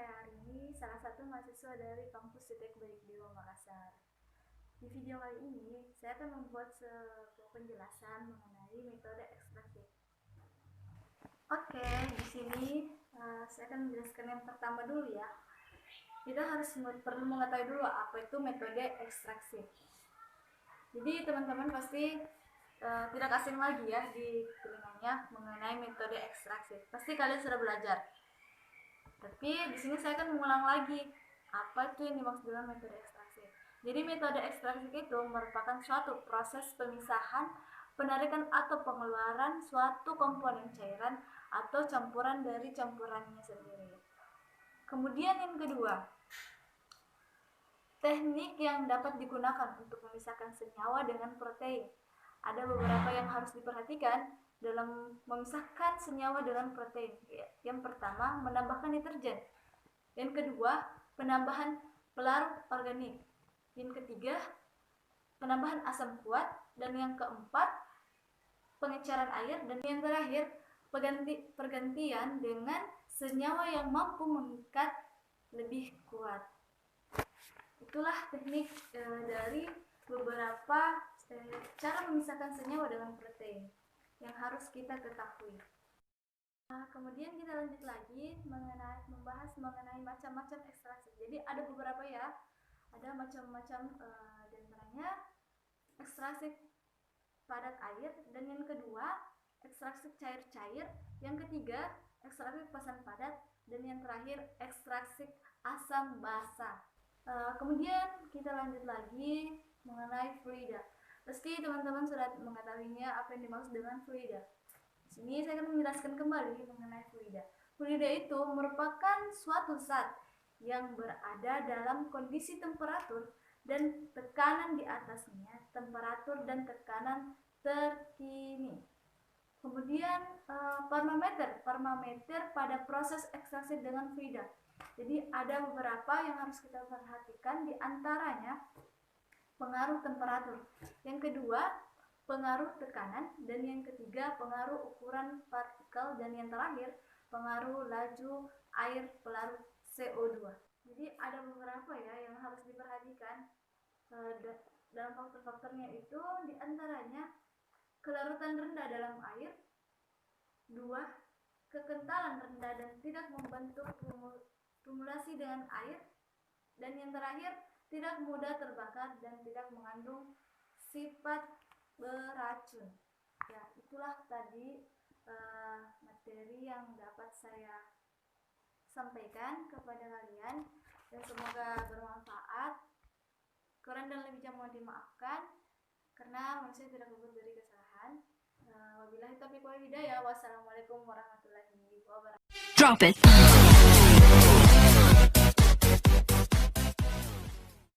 saya Arini, salah satu mahasiswa dari kampus Sitek Baik Dewa Makassar. Di video kali ini, saya akan membuat sebuah penjelasan mengenai metode ekstraksi. Oke, di sini saya akan menjelaskan yang pertama dulu ya. Kita perlu mengetahui dulu apa itu metode ekstraksi. Jadi teman-teman pasti tidak asing lagi ya di telinganya mengenai metode ekstraksi. Pasti kalian sudah belajar. Tapi di sini saya akan mengulang lagi apa itu yang dimaksud dengan metode ekstraksi. Jadi metode ekstraksi itu merupakan suatu proses pemisahan, penarikan atau pengeluaran suatu komponen cairan atau campuran dari campurannya sendiri. Kemudian yang kedua, teknik yang dapat digunakan untuk memisahkan senyawa dengan protein. Ada beberapa yang harus diperhatikan dalam memisahkan senyawa dengan protein. Yang pertama, menambahkan deterjen. Yang kedua, penambahan pelarut organik. Yang ketiga, penambahan asam kuat. Dan yang keempat, pengecaran air. Dan yang terakhir, pergantian dengan senyawa yang mampu mengikat lebih kuat. Itulah teknik dari beberapa cara memisahkan senyawa dengan protein yang harus kita ketahui. Kemudian kita lanjut lagi membahas mengenai macam-macam ekstraksi. Jadi ada beberapa ya, ada macam-macam diantaranya ekstraksi padat air, dan yang kedua ekstraksi cair-cair, yang ketiga ekstraksi pasan padat, dan yang terakhir ekstraksi asam basa. Kemudian kita lanjut lagi mengenai fluida. Pasti teman-teman sudah mengetahuinya apa yang dimaksud dengan fluida. Di sini saya akan menjelaskan kembali mengenai fluida. Fluida itu merupakan suatu zat yang berada dalam kondisi temperatur dan tekanan di atasnya, temperatur dan tekanan terkini. Kemudian parameter pada proses ekstraksi dengan fluida. Jadi ada beberapa yang harus kita perhatikan, di antaranya pengaruh temperatur, yang kedua pengaruh tekanan, dan yang ketiga pengaruh ukuran partikel, dan yang terakhir pengaruh laju air pelarut CO2. Jadi ada beberapa ya yang harus diperhatikan dalam faktor-faktornya itu, di antaranya kelarutan rendah dalam air, 2. Kekentalan rendah dan tidak membentuk kumulasi dengan air, dan yang terakhir tidak mudah terbakar dan tidak mengandung sifat beracun. Ya, itulah tadi materi yang dapat saya sampaikan kepada kalian, dan semoga bermanfaat. Kurang dan lebihnya mohon dimaafkan karena manusia tidak luput dari kesalahan. Wabillahi taufiq wal hidayah. Wassalamualaikum warahmatullahi wabarakatuh. Drop it.